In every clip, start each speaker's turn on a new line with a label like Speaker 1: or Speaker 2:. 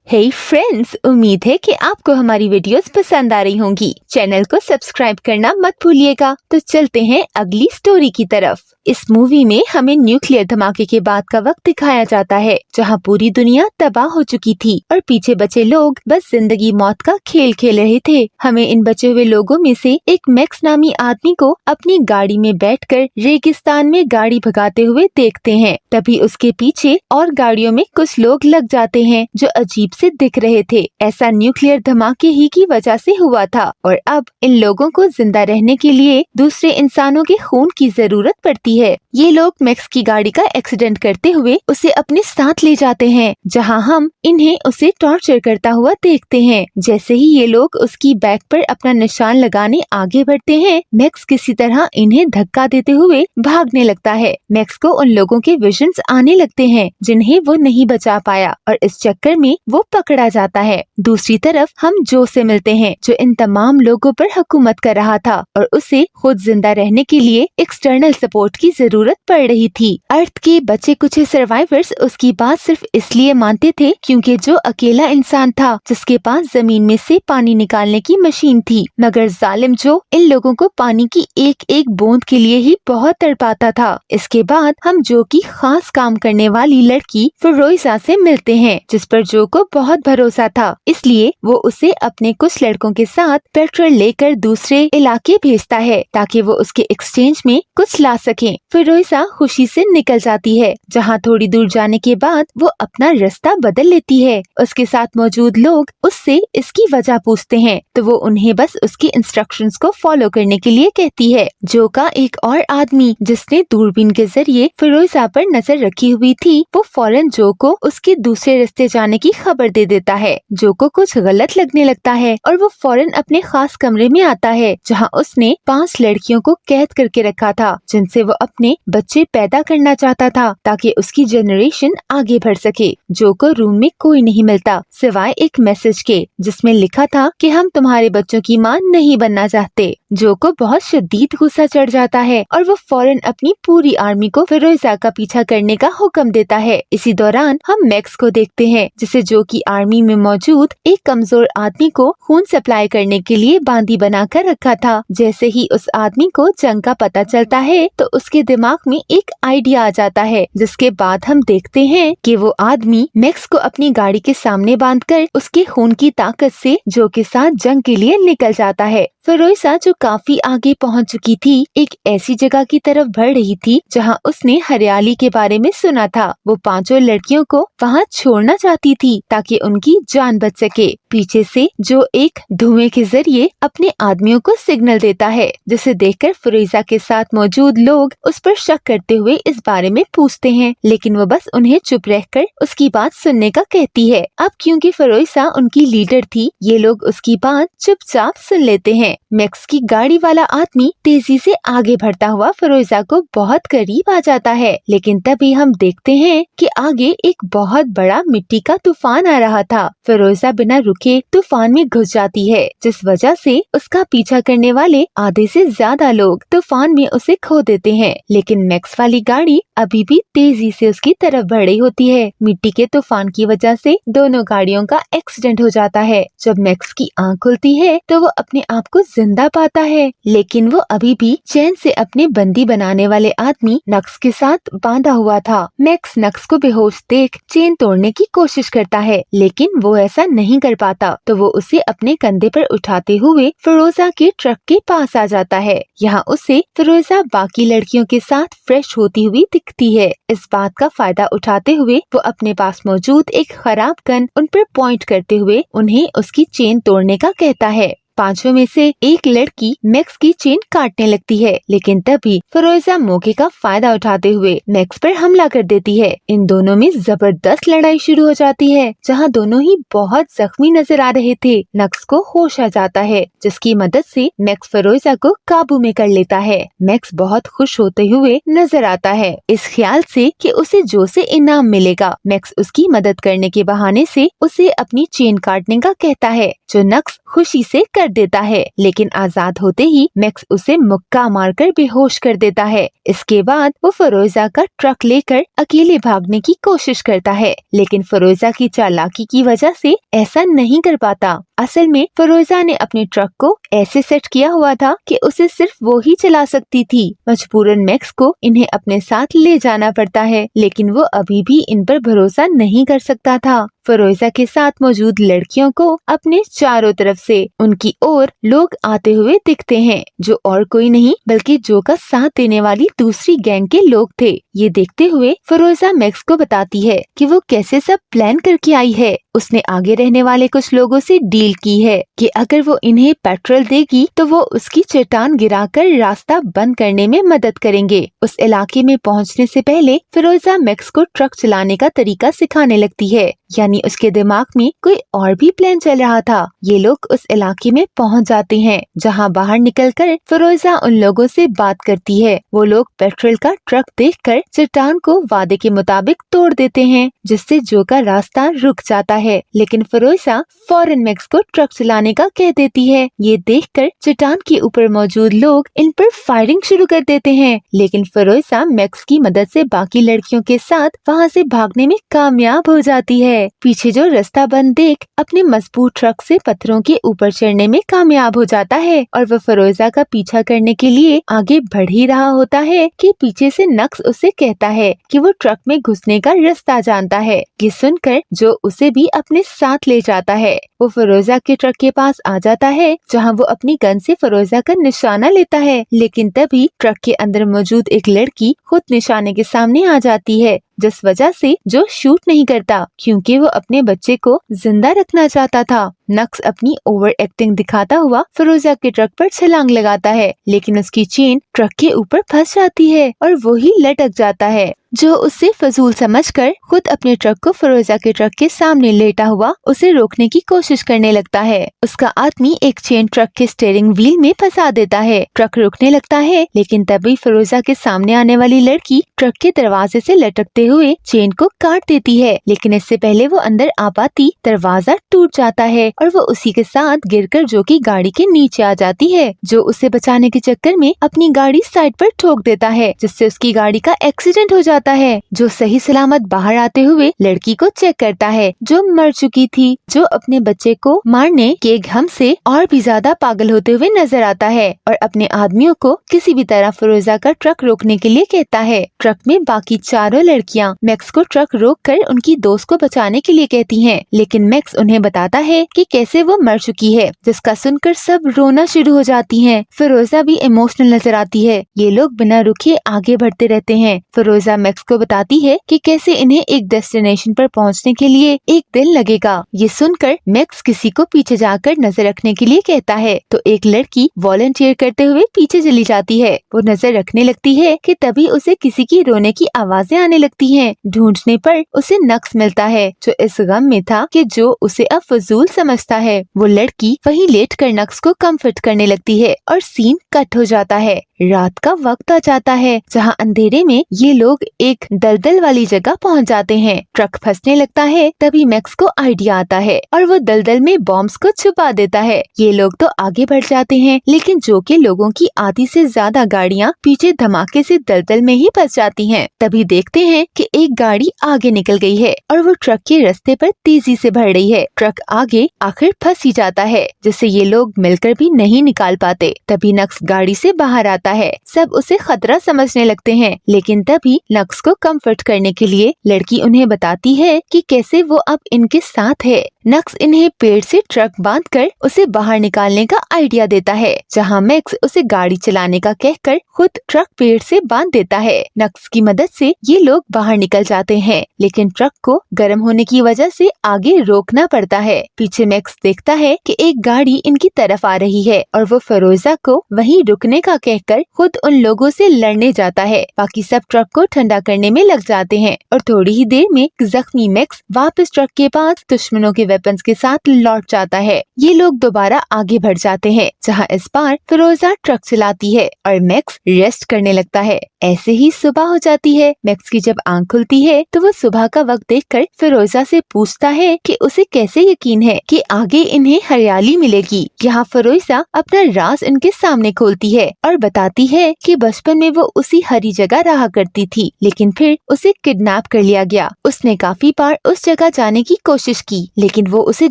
Speaker 1: हे friends, उम्मीद है कि आपको हमारी वीडियोस पसंद आ रही होंगी। चैनल को सब्सक्राइब करना मत भूलिएगा। तो चलते हैं अगली स्टोरी की तरफ। इस मूवी में हमें न्यूक्लियर धमाके के बाद का वक्त दिखाया जाता है, जहां पूरी दुनिया तबाह हो चुकी थी और पीछे बचे लोग बस जिंदगी मौत का खेल खेल रहे थे। हमें इन बचे हुए लोगों में से एक मैक्स नामी आदमी को अपनी गाड़ी में बैठकर रेगिस्तान में गाड़ी भगाते हुए देखते हैं। तभी उसके पीछे और गाड़ियों में कुछ लोग लग जाते हैं जो अजीब से दिख रहे थे। ऐसा न्यूक्लियर धमाके ही की वजह से हुआ था और अब इन लोगों को जिंदा रहने के लिए दूसरे इंसानों के खून की जरूरत पड़ती है। ये लोग मैक्स की गाड़ी का एक्सीडेंट करते हुए उसे अपने साथ ले जाते हैं, जहां हम इन्हें उसे टॉर्चर करता हुआ देखते हैं। जैसे ही ये लोग उसकी बैक पर अपना निशान लगाने आगे बढ़ते हैं, मैक्स किसी तरह इन्हें धक्का देते हुए भागने लगता है। मैक्स को उन लोगों के विजन्स आने लगते हैं जिन्हें वो नहीं बचा पाया और इस चक्कर में वो पकड़ा जाता है। दूसरी तरफ हम जो से मिलते हैं, जो इन तमाम लोगों पर हुकूमत कर रहा था और उसे खुद जिंदा रहने के लिए एक्सटर्नल सपोर्ट की जरूरत पड़ रही थी। अर्थ के बचे कुछ सर्वाइवर्स उसकी बात सिर्फ इसलिए मानते थे क्योंकि जो अकेला इंसान था जिसके पास जमीन में से पानी निकालने की मशीन थी, मगर जालिम जो इन लोगों को पानी की एक एक बूंद के लिए ही बहुत तड़पाता था। इसके बाद हम जो की खास काम करने वाली लड़की फिरोइजा से मिलते हैं, जिस पर जो को बहुत भरोसा था, इसलिए वो उसे अपने कुछ लड़कों के साथ पेट्रोल लेकर दूसरे इलाके भेजता है ताकि वो उसके एक्सचेंज में कुछ ला सके। फिरोइजा खुशी से निकल जाती है, जहाँ थोड़ी दूर जाने के बाद वो अपना रास्ता बदल लेती है। उसके साथ मौजूद लोग उससे इसकी वजह पूछते हैं तो वो उन्हें बस उसकी इंस्ट्रक्शंस को फॉलो करने के लिए कहती है। जो का एक और आदमी जिसने दूरबीन के जरिए फिरोइजा पर नजर रखी हुई थी, वो फौरन जो को उसके दूसरे रास्ते जाने की खबर दे देता है। जो को कुछ गलत लगने लगता है और वो फौरन अपने खास कमरे में आता है, जहाँ उसने 5 लड़कियों को कैद करके रखा था, जिनसे वो अपने बच्चे पैदा करना चाहता था ताकि उसकी जनरेशन आगे बढ़ सके। जो को रूम में कोई नहीं मिलता सिवाय एक मैसेज के, जिसमें लिखा था कि हम तुम्हारे बच्चों की मां नहीं बनना चाहते। जो को बहुत शदीद गुस्सा चढ़ जाता है और वो फौरन अपनी पूरी आर्मी को फिरोइजा का पीछा करने का हुक्म देता है। इसी दौरान हम मैक्स को देखते हैं, जिसे जो की आर्मी में मौजूद एक कमजोर आदमी को खून सप्लाई करने के लिए बांदी बनाकर रखा था। जैसे ही उस आदमी को जंग का पता चलता है तो उसके दिमाग में एक आइडिया आ जाता है, जिसके बाद हम देखते हैं कि वो आदमी मैक्स को अपनी गाड़ी के सामने बांधकर उसके खून की ताकत से जो के साथ जंग के लिए निकल जाता है। फिरोइजा जो काफी आगे पहुंच चुकी थी, एक ऐसी जगह की तरफ बढ़ रही थी जहां उसने हरियाली के बारे में सुना था। वो 5 लड़कियों को वहां छोड़ना चाहती थी ताकि उनकी जान बच सके। पीछे से जो एक धुएं के जरिए अपने आदमियों को सिग्नल देता है, जिसे देखकर फिरोइजा के साथ मौजूद लोग उस पर शक करते हुए इस बारे में पूछते हैं, लेकिन वो बस उन्हें चुप रहकर उसकी बात सुनने का कहती है। अब क्योंकि फिरोइजा उनकी लीडर थी, ये लोग उसकी बात चुपचाप सुन लेते हैं। मैक्स की गाड़ी वाला आदमी तेजी से आगे बढ़ता हुआ फिरोइजा को बहुत करीब आ जाता है, लेकिन तभी हम देखते हैं कि आगे एक बहुत बड़ा मिट्टी का तूफान आ रहा था। फिरोइजा बिना रुके तूफान में घुस जाती है, जिस वजह से उसका पीछा करने वाले आधे से ज्यादा लोग तूफान में उसे खो देते हैं। लेकिन मैक्स वाली गाड़ी अभी भी तेजी से उसकी तरफ बढ़ रही होती है। मिट्टी के तूफान की वजह से दोनों गाड़ियों का एक्सीडेंट हो जाता है। जब मैक्स की आंख खुलती है तो वो अपने आप को जिंदा पाता है, लेकिन वो अभी भी चैन से अपने बंदी बनाने वाले आदमी नक्स के साथ बांधा हुआ था। मैक्स नक्स को बेहोश देख चेन तोड़ने की कोशिश करता है, लेकिन वो ऐसा नहीं कर पाता, तो वो उसे अपने कंधे पर उठाते हुए फिरोइजा के ट्रक के पास आ जाता है। यहाँ उसे फिरोइजा बाकी लड़कियों के साथ फ्रेश होती हुई दिखती है। इस बात का फायदा उठाते हुए वो अपने पास मौजूद एक खराब गन उन पर पॉइंट करते हुए उन्हें उसकी चेन तोड़ने का कहता है। 5 में से एक लड़की मैक्स की चेन काटने लगती है, लेकिन तभी फिरोइजा मौके का फायदा उठाते हुए मैक्स पर हमला कर देती है। इन दोनों में जबरदस्त लड़ाई शुरू हो जाती है, जहां दोनों ही बहुत जख्मी नजर आ रहे थे। नक्स को होश आ जाता है, जिसकी मदद से मैक्स फिरोइजा को काबू में कर लेता है। मैक्स बहुत खुश होते हुए नजर आता है, इस ख्याल से कि उसे जो से इनाम मिलेगा। मैक्स उसकी मदद करने के बहाने से उसे अपनी चेन काटने का कहता है, जो नक्स खुशी से कर कर देता है, लेकिन आजाद होते ही मैक्स उसे मुक्का मारकर बेहोश कर देता है। इसके बाद वो फिरोजा का ट्रक लेकर अकेले भागने की कोशिश करता है, लेकिन फिरोजा की चालाकी की वजह से ऐसा नहीं कर पाता। असल में फिरोजा ने अपने ट्रक को ऐसे सेट किया हुआ था कि उसे सिर्फ वो ही चला सकती थी। मजबूरन मैक्स को इन्हें अपने साथ ले जाना पड़ता है, लेकिन वो अभी भी इन पर भरोसा नहीं कर सकता था। फिरोजा के साथ मौजूद लड़कियों को अपने चारों तरफ से उनकी ओर लोग आते हुए दिखते हैं, जो और कोई नहीं बल्कि जो का साथ देने वाली दूसरी गैंग के लोग थे। ये देखते हुए फिरोजा मैक्स को बताती है कि वो कैसे सब प्लान करके आई है। उसने आगे रहने वाले कुछ लोगों से डील की है कि अगर वो इन्हें पेट्रोल देगी तो वो उसकी चट्टान गिराकर रास्ता बंद करने में मदद करेंगे। उस इलाके में पहुंचने से पहले फिरोजा मैक्स को ट्रक चलाने का तरीका सिखाने लगती है, यानी उसके दिमाग में कोई और भी प्लान चल रहा था। ये लोग उस इलाके में पहुंच जाते हैं, जहां बाहर निकलकर फिरोजा उन लोगों से बात करती है। वो लोग पेट्रोल का ट्रक देखकर चट्टान को वादे के मुताबिक तोड़ देते हैं, जिससे जो का रास्ता रुक जाता है। लेकिन फिरोजा फौरन मैक्स को ट्रक चलाने का कह देती है। ये देखकर चट्टान के ऊपर मौजूद लोग इन पर फायरिंग शुरू कर देते हैं, लेकिन फिरोजा मैक्स की मदद से बाकी लड़कियों के साथ वहाँ से भागने में कामयाब हो जाती है। पीछे जो रास्ता बंद देख अपने मजबूत ट्रक से पत्थरों के ऊपर चढ़ने में कामयाब हो जाता है और वह फिरोजा का पीछा करने के लिए आगे बढ़ ही रहा होता है कि पीछे से नक्स उसे कहता है कि वो ट्रक में घुसने का रास्ता जानता है। ये सुनकर जो उसे भी अपने साथ ले जाता है। वो फिरोजा के ट्रक के पास आ जाता है, जहाँ वो अपनी गन से फिरोजा का निशाना लेता है, लेकिन तभी ट्रक के अंदर मौजूद एक लड़की खुद निशाने के सामने आ जाती है, जिस वजह से जो शूट नहीं करता, क्योंकि वो अपने बच्चे को जिंदा रखना चाहता था। नक्स अपनी ओवर एक्टिंग दिखाता हुआ फिरोजा के ट्रक पर छलांग लगाता है, लेकिन उसकी चेन ट्रक के ऊपर फंस जाती है और वो ही लटक जाता है। जो उससे फजूल समझकर खुद अपने ट्रक को फिरोजा के ट्रक के सामने लेटा हुआ उसे रोकने की कोशिश करने लगता है। उसका आदमी एक चेन ट्रक के स्टीयरिंग व्हील में फंसा देता है। ट्रक रुकने लगता है, लेकिन तभी फिरोजा के सामने आने वाली लड़की ट्रक के दरवाजे से लटकते हुए चेन को काट देती है, लेकिन इससे पहले वो अंदर आ पाती दरवाजा टूट जाता है और वो उसी के साथ गिरकर जो की गाड़ी के नीचे आ जाती है। जो उसे बचाने के चक्कर में अपनी गाड़ी साइड पर ठोक देता है, जिससे उसकी गाड़ी का एक्सीडेंट हो जाता है। जो सही सलामत बाहर आते हुए लड़की को चेक करता है, जो मर चुकी थी, जो अपने बच्चे को मारने के गम से और भी ज्यादा पागल होते हुए नजर आता है और अपने आदमियों को किसी भी तरह फिरोजा का ट्रक रोकने के लिए कहता है। ट्रक में बाकी चारों लड़कियां मैक्स को ट्रक रोककर उनकी दोस्त को बचाने के लिए कहती हैं, लेकिन मैक्स उन्हें बताता है कि कैसे वो मर चुकी है, जिसका सुनकर सब रोना शुरू हो जाती हैं। फिरोजा भी इमोशनल नजर आती है। ये लोग बिना रुके आगे बढ़ते रहते हैं। फिरोजा मैक्स को बताती है कि कैसे इन्हें एक डेस्टिनेशन पर पहुंचने के लिए एक दिन लगेगा। ये सुनकर मैक्स किसी को पीछे जाकर नजर रखने के लिए कहता है, तो एक लड़की वॉलंटियर करते हुए पीछे चली जाती है। वो नजर रखने लगती है कि तभी उसे किसी की रोने की आवाजें आने लगती हैं। ढूंढने पर उसे नक्स मिलता है, जो इस गम में था कि जो उसे अब फजूल समझता है। वो लड़की वहीं लेटकर नक्स को कम्फर्ट करने लगती है और सीन कट हो जाता है। रात का वक्त आ जाता है, जहां अंधेरे में ये लोग एक दलदल वाली जगह पहुंच जाते हैं। ट्रक फंसने लगता है, तभी मैक्स को आइडिया आता है और वो दलदल में बॉम्ब्स को छुपा देता है। ये लोग तो आगे बढ़ जाते हैं, लेकिन जो के लोगों की आधी से ज्यादा गाड़ियां पीछे धमाके से दलदल में ही फंस जाती हैं। तभी देखते हैं कि एक गाड़ी आगे निकल गई है और वो ट्रक के रास्ते पर तेजी से बढ़ रही है। ट्रक आगे आखिर फंस ही जाता है, जिससे ये लोग मिलकर भी नहीं निकाल पाते। तभी नक्स गाड़ी से बाहर आता है। सब उसे खतरा समझने लगते हैं, लेकिन तभी नक्स को कंफर्ट करने के लिए लड़की उन्हें बताती है कि कैसे वो अब इनके साथ है। नक्स इन्हें पेड़ से ट्रक बांधकर उसे बाहर निकालने का आइडिया देता है, जहां मैक्स उसे गाड़ी चलाने का कहकर खुद ट्रक पेड़ से बांध देता है। नक्स की मदद से ये लोग बाहर निकल जाते हैं, लेकिन ट्रक को गर्म होने की वजह से आगे रोकना पड़ता है। पीछे मैक्स देखता है कि एक गाड़ी इनकी तरफ आ रही है और वो फिरोजा को वहीं रुकने का कहकर खुद उन लोगों से लड़ने जाता है। बाकी सब ट्रक को ठंडा करने में लग जाते हैं और थोड़ी ही देर में जख्मी मैक्स वापस ट्रक के पास दुश्मनों के वेपन्स के साथ लौट जाता है। ये लोग दोबारा आगे बढ़ जाते हैं, जहां इस बार फिरोजा ट्रक चलाती है और मैक्स रेस्ट करने लगता है। ऐसे ही सुबह हो जाती है। मैक्स की जब आंख खुलती है तो वो सुबह का वक्त देखकर फिरोजा से पूछता है कि उसे कैसे यकीन है कि आगे इन्हें हरियाली मिलेगी। यहाँ फिरोजा अपना राज इनके सामने खोलती है और बताती है कि बचपन में वो उसी हरी जगह रहा करती थी, लेकिन फिर उसे किडनैप कर लिया गया। उसने काफी बार उस जगह जाने की कोशिश की, लेकिन वो उसे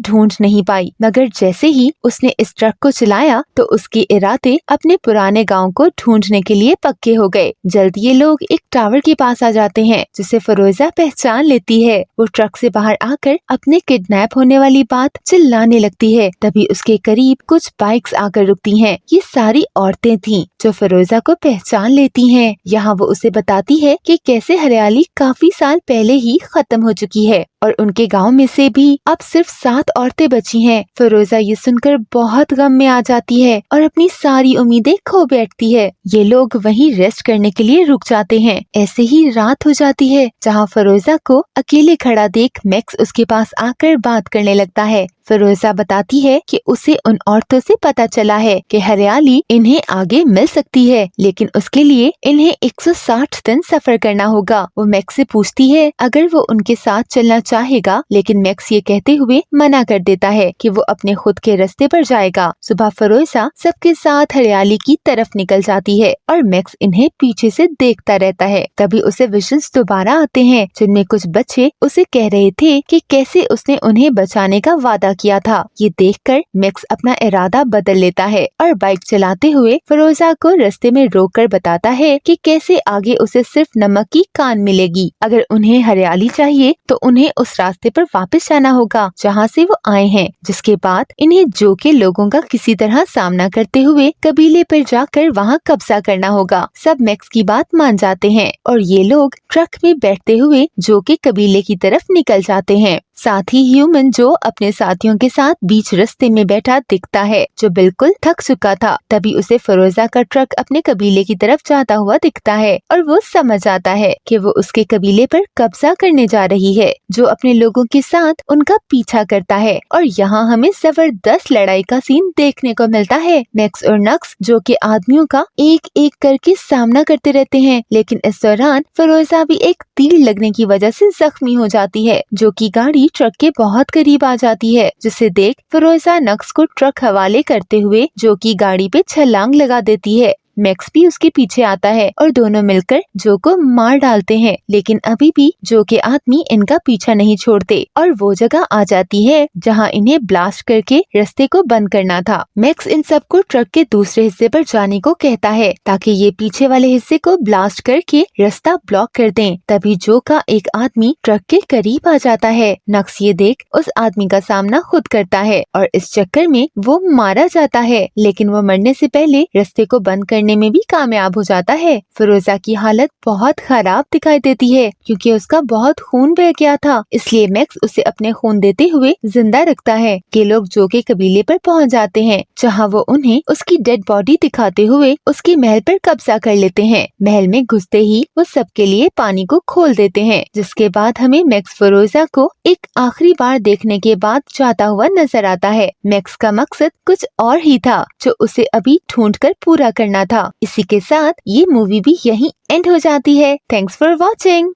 Speaker 1: ढूंढ नहीं पाई। मगर जैसे ही उसने इस ट्रक को चलाया तो उसके इरादे अपने पुराने गांव को ढूंढने के लिए पक्के हो गए। जल्द ये लोग एक टावर के पास आ जाते हैं, जिसे फिरोजा पहचान लेती है। वो ट्रक से बाहर आकर अपने किडनैप होने वाली बात चिल्लाने लगती है। तभी उसके करीब कुछ बाइक्स आकर रुकती हैं। ये सारी औरतें थीं जो फिरोजा को पहचान लेती हैं। यहाँ वो उसे बताती है कि कैसे हरियाली काफी साल पहले ही खत्म हो चुकी है और उनके गांव में से भी अब सिर्फ 7 औरतें बची हैं। फिरोजा ये सुनकर बहुत गम में आ जाती है और अपनी सारी उम्मीदें खो बैठती है। ये लोग वहीं रेस्ट करने के लिए रुक जाते हैं। ऐसे ही रात हो जाती है, जहाँ फिरोजा को अकेले खड़ा देख मैक्स उसके पास आकर बात करने लगता है। फिरोजा बताती है कि उसे उन औरतों से पता चला है कि हरियाली इन्हें आगे मिल सकती है, लेकिन उसके लिए इन्हें 160 दिन सफर करना होगा। वो मैक्स से पूछती है अगर वो उनके साथ चलना चाहेगा, लेकिन मैक्स ये कहते हुए मना कर देता है कि वो अपने खुद के रास्ते पर जाएगा। सुबह फिरोजा सबके साथ हरियाली की तरफ निकल जाती है और मैक्स इन्हें पीछे से देखता रहता है। तभी उसे विजन्स दोबारा आते हैं, जिनमें कुछ बच्चे उसे कह रहे थे कि कैसे उसने उन्हें बचाने का वादा किया था। ये देखकर मैक्स अपना इरादा बदल लेता है और बाइक चलाते हुए फिरोजा को रास्ते में रोककर बताता है कि कैसे आगे उसे सिर्फ नमक की कान मिलेगी। अगर उन्हें हरियाली चाहिए तो उन्हें उस रास्ते पर वापस जाना होगा जहाँ से वो आए हैं। जिसके बाद इन्हें जो के लोगों का किसी तरह सामना करते हुए कबीले पर जाकर वहाँ कब्जा करना होगा। सब मैक्स की बात मान जाते हैं और ये लोग ट्रक में बैठते हुए जो के कबीले की तरफ निकल जाते हैं। साथ ही ह्यूमन जो अपने साथियों के साथ बीच रास्ते में बैठा दिखता है, जो बिल्कुल थक चुका था। तभी उसे फिरोजा का ट्रक अपने कबीले की तरफ जाता हुआ दिखता है और वो समझ आता है कि वो उसके कबीले पर कब्जा करने जा रही है, जो अपने लोगों के साथ उनका पीछा करता है। और यहाँ हमें जबरदस्त लड़ाई का सीन देखने को मिलता है। मैक्स और नक्स जो के आदमियों का एक एक करके सामना करते रहते हैं, लेकिन इस दौरान फिरोजा भी एक तीर लगने की वजह से जख्मी हो जाती है, जो की गाड़ी ट्रक के बहुत करीब आ जाती है। जिसे देख फिरोजा नक्स को ट्रक हवाले करते हुए जो की गाड़ी पे छलांग लगा देती है। मैक्स भी उसके पीछे आता है और दोनों मिलकर जो को मार डालते हैं, लेकिन अभी भी जो के आदमी इनका पीछा नहीं छोड़ते और वो जगह आ जाती है जहां इन्हें ब्लास्ट करके रास्ते को बंद करना था। मैक्स इन सबको ट्रक के दूसरे हिस्से पर जाने को कहता है ताकि ये पीछे वाले हिस्से को ब्लास्ट करके रास्ता ब्लॉक कर दें। तभी जो का एक आदमी ट्रक के करीब आ जाता है। नक्स ये देख उस आदमी का सामना खुद करता है और इस चक्कर में वो मारा जाता है, लेकिन वो मरने से पहले रास्ते को बंद करने में भी कामयाब हो जाता है। फिरोजा की हालत बहुत खराब दिखाई देती है क्योंकि उसका बहुत खून बह गया था, इसलिए मैक्स उसे अपने खून देते हुए जिंदा रखता है। ये लोग जो के कबीले पर पहुंच जाते हैं, जहां वो उन्हें उसकी डेड बॉडी दिखाते हुए उसके महल पर कब्जा कर लेते हैं। महल में घुसते ही वो सबके लिए पानी को खोल देते हैं, जिसके बाद हमें मैक्स फिरोजा को एक आखिरी बार देखने के बाद जाता हुआ नजर आता है। मैक्स का मकसद कुछ और ही था जो उसे अभी ढूंढकर पूरा करना था। इसी के साथ ये मूवी भी यहीं एंड हो जाती है। Thanks for watching.